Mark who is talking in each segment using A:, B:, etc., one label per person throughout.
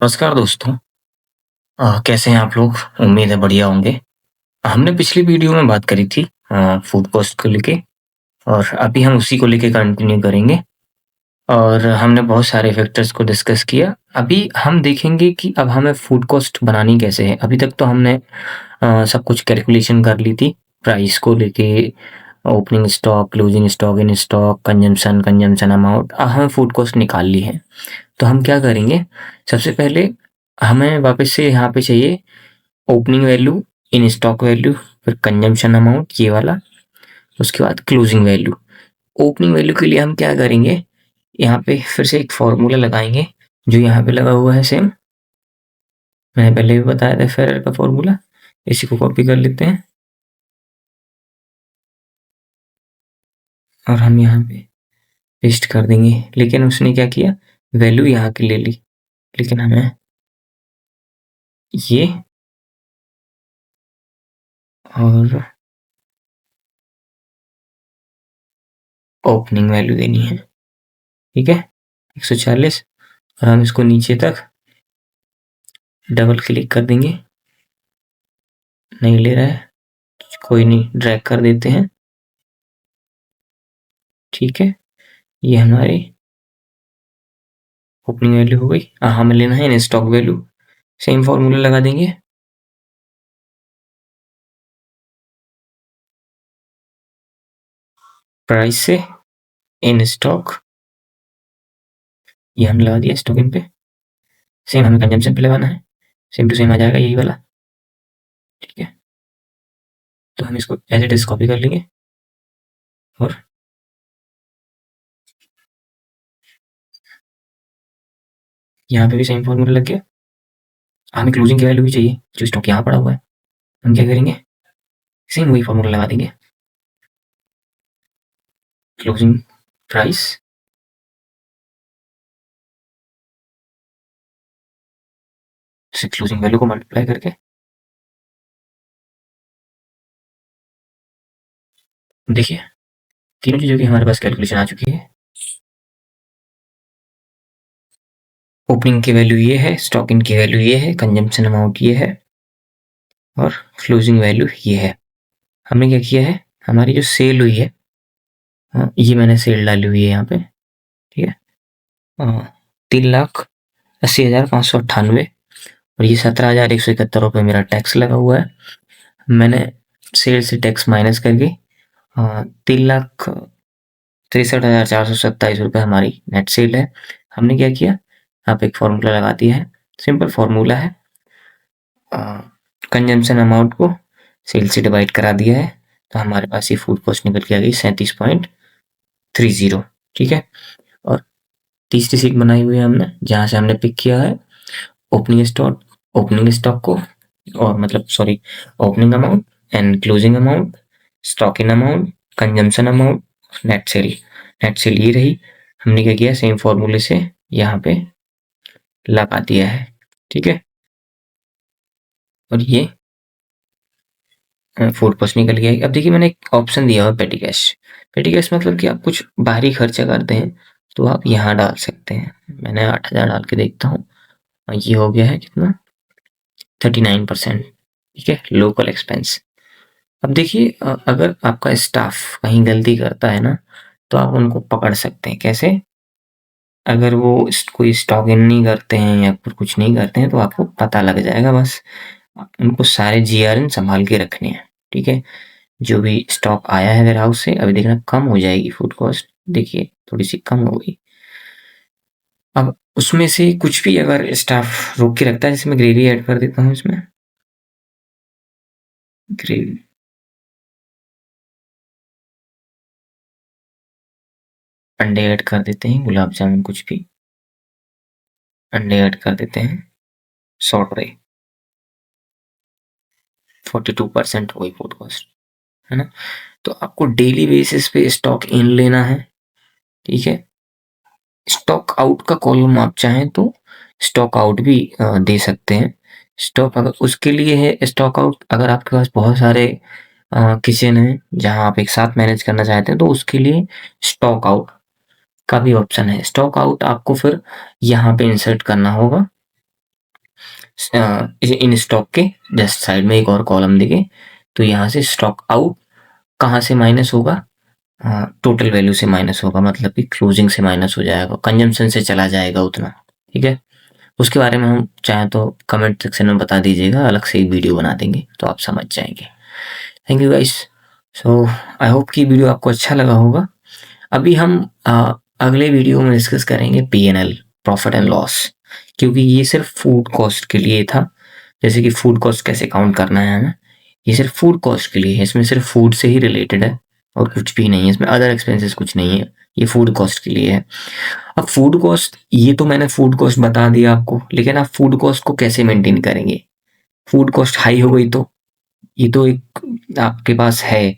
A: नमस्कार दोस्तों। कैसे हैं आप लोग? उम्मीद है बढ़िया होंगे। हमने पिछली वीडियो में बात करी थी फूड कॉस्ट को लेके और अभी हम उसी को लेके कंटिन्यू करेंगे और हमने बहुत सारे फैक्टर्स को डिस्कस किया। अभी हम देखेंगे कि अब हमें फूड कॉस्ट बनानी कैसे है। अभी तक तो हमने सब कुछ कैलकुलेशन कर ली थी प्राइस को लेके, opening stock, closing stock, in stock, consumption, consumption amount. अब हमें फूड कॉस्ट निकाल ली है। तो हम क्या करेंगे, सबसे पहले हमें वापस से यहाँ पे चाहिए opening value, in stock value, फिर कंजम्पशन अमाउंट ये वाला, उसके बाद क्लोजिंग वैल्यू। ओपनिंग वैल्यू के लिए हम क्या करेंगे, यहाँ पे फिर से एक फॉर्मूला लगाएंगे जो यहाँ पे लगा हुआ है सेम। मैंने पहले भी बताया था फेरर का फॉर्मूला। इसी को कॉपी कर लेते हैं और हम यहाँ पे पेस्ट कर देंगे। लेकिन उसने क्या किया, वैल्यू यहाँ की ले ली, लेकिन हमें ये और ओपनिंग वैल्यू देनी है। ठीक है, 140 और हम इसको नीचे तक डबल क्लिक कर देंगे। नहीं ले रहा है, कोई नहीं, ड्रैग कर देते हैं। ठीक है, ये हमारी ओपनिंग वैल्यू हो गई। हमें लेना है in stock value. Same formula लगा देंगे, प्राइस से इन स्टॉक, ये हमने लगा दिया स्टॉक इन पे। सेम हमें कंजम्पशन पे लगाना है, सेम टू सेम आ जाएगा यही वाला। ठीक है, तो हम इसको एज इट इज कॉपी कर लेंगे और यहाँ पे भी सेम फॉर्मूला लग गया। हमें क्लोजिंग की वैल्यू भी चाहिए जो स्टॉक यहाँ पड़ा हुआ है। हम क्या करेंगे, सेम वही फॉर्मूला लगा देंगे, क्लोजिंग प्राइस से क्लोजिंग वैल्यू को मल्टीप्लाई करके। देखिए, तीनों चीज़ों की हमारे पास कैलकुलेशन आ चुकी है। ओपनिंग की वैल्यू ये है, स्टॉक इन की वैल्यू ये है, कंजम्पशन अमाउंट ये है और क्लोजिंग वैल्यू ये है। हमने क्या किया है, हमारी जो सेल हुई है, ये मैंने सेल डाली हुई है यहाँ पे। ठीक है, 3,80,598 और ये 17,171 मेरा टैक्स लगा हुआ है। मैंने सेल से टैक्स माइनस करके 3,63,427 हमारी नेट सेल है। हमने क्या किया, आप एक फॉर्मूला लगा दिया है, सिंपल फॉर्मूला है। कंजम्पशन अमाउंट को सेल से डिवाइड करा दिया है, तो हमारे पास ये फूड कॉस्ट निकल के आ गई 37.30। ठीक है, और तीसरी सीट बनाई हुई है हमने, जहाँ से हमने पिक किया है ओपनिंग स्टॉक को, और मतलब sorry, opening amount and closing amount, stock in amount, consumption amount, net cell. Net cell ये रही। हमने क्या किया, सेम फॉर्मूले से यहाँ पे लगा दिया है। ठीक है, और ये फूड कॉस्ट निकल गया। अब देखिए, मैंने एक ऑप्शन दिया हुआ पेटी कैश। पेटी कैश मतलब कि आप कुछ बाहरी खर्चा करते हैं तो आप यहाँ डाल सकते हैं। मैंने 8,000 डाल के देखता हूँ, ये हो गया है कितना, 39%। ठीक है, लोकल एक्सपेंस। अब देखिए, अगर आपका स्टाफ कहीं गलती करता है ना, तो आप उनको पकड़ सकते हैं। कैसे? अगर वो कोई स्टॉक इन नहीं करते हैं या फिर कुछ नहीं करते हैं तो आपको पता लग जाएगा। बस उनको सारे जीआरएन संभाल के रखने हैं। ठीक है, जो भी स्टॉक आया है वेयर हाउस से, अभी देखना कम हो जाएगी फूड कॉस्ट। देखिए, थोड़ी सी कम हो गई। अब उसमें से कुछ भी अगर स्टाफ रोक के रखता है, जैसे मैं ग्रेवी ऐड कर देता हूँ इसमें, ग्रेवी, अंडे ऐड कर देते हैं, गुलाब जामुन कुछ भी, अंडे ऐड कर देते हैं, सॉर्ट रहे, 42% हो गई फूड कॉस्ट, है ना। तो आपको डेली बेसिस पे स्टॉक इन लेना है। ठीक है, स्टॉक आउट का कॉलम आप चाहें तो स्टॉक आउट भी दे सकते हैं। स्टॉक अगर उसके लिए है, स्टॉक आउट अगर आपके पास बहुत सारे किचन है जहां आप एक साथ मैनेज करना चाहते हैं, तो उसके लिए स्टॉक आउट का भी ऑप्शन है। स्टॉक आउट आपको फिर यहाँ पे इंसर्ट करना होगा इन स्टॉक के जस्ट साइड में एक और कॉलम देंगे, तो यहाँ से स्टॉक आउट कहाँ से माइनस होगा, टोटल वैल्यू से माइनस होगा, मतलब कि क्लोजिंग से माइनस हो जाएगा, कंजम्पशन से चला जाएगा उतना। ठीक है, उसके बारे में हम चाहे तो कमेंट सेक्शन में बता दीजिएगा, अलग से एक वीडियो बना देंगे तो आप समझ जाएंगे। Thank you guys. So I hope कि वीडियो आपको अच्छा लगा होगा। अभी हम अगले वीडियो में डिस्कस करेंगे P&L, प्रॉफिट एंड लॉस, क्योंकि ये सिर्फ फूड कॉस्ट के लिए था। जैसे कि फूड कॉस्ट कैसे काउंट करना है हमें, ये सिर्फ फूड कॉस्ट के लिए है, इसमें सिर्फ फूड से ही रिलेटेड है और कुछ भी नहीं है, इसमें अदर एक्सपेंसेस कुछ नहीं है, ये फूड कॉस्ट के लिए है। अब फूड कॉस्ट, ये तो मैंने फूड कॉस्ट बता दिया आपको, लेकिन आप फूड कॉस्ट को कैसे मेंटेन करेंगे? फूड कॉस्ट हाई हो गई तो ये तो एक आपके पास है,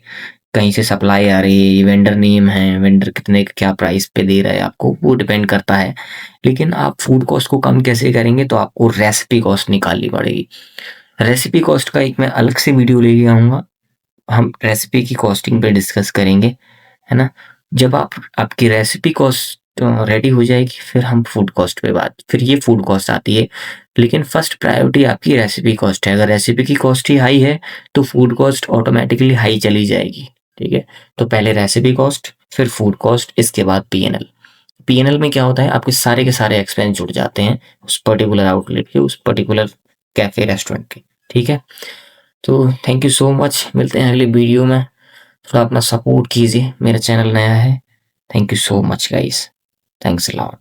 A: कहीं से सप्लाई आ रही है, ये वेंडर नेम है, वेंडर कितने क्या प्राइस पे दे रहा है आपको, वो डिपेंड करता है। लेकिन आप फूड कॉस्ट को कम कैसे करेंगे, तो आपको रेसिपी कॉस्ट निकालनी पड़ेगी। रेसिपी कॉस्ट का एक मैं अलग से वीडियो लेके आऊँगा, हम रेसिपी की कॉस्टिंग पे डिस्कस करेंगे, है ना? जब आपकी रेसिपी कॉस्ट रेडी हो जाएगी, फिर हम फूड कॉस्ट पे फिर ये फूड कॉस्ट आती है। लेकिन फर्स्ट प्रायोरिटी आपकी रेसिपी कॉस्ट है। अगर रेसिपी की कॉस्ट ही हाई है, तो फूड कॉस्ट ऑटोमैटिकली हाई चली जाएगी। ठीक है? तो पहले रेसिपी कॉस्ट, फिर फूड कॉस्ट, इसके बाद P&L। P&L में क्या होता है, आपके सारे के सारे एक्सपेंस जुड़ जाते हैं उस पर्टिकुलर आउटलेट के, उस पर्टिकुलर कैफे रेस्टोरेंट के। ठीक है? तो थैंक यू सो मच, मिलते हैं अगले वीडियो में। थोड़ा अपना सपोर्ट कीजिए, मेरा चैनल नया है। Thank you so much guys, thanks a lot.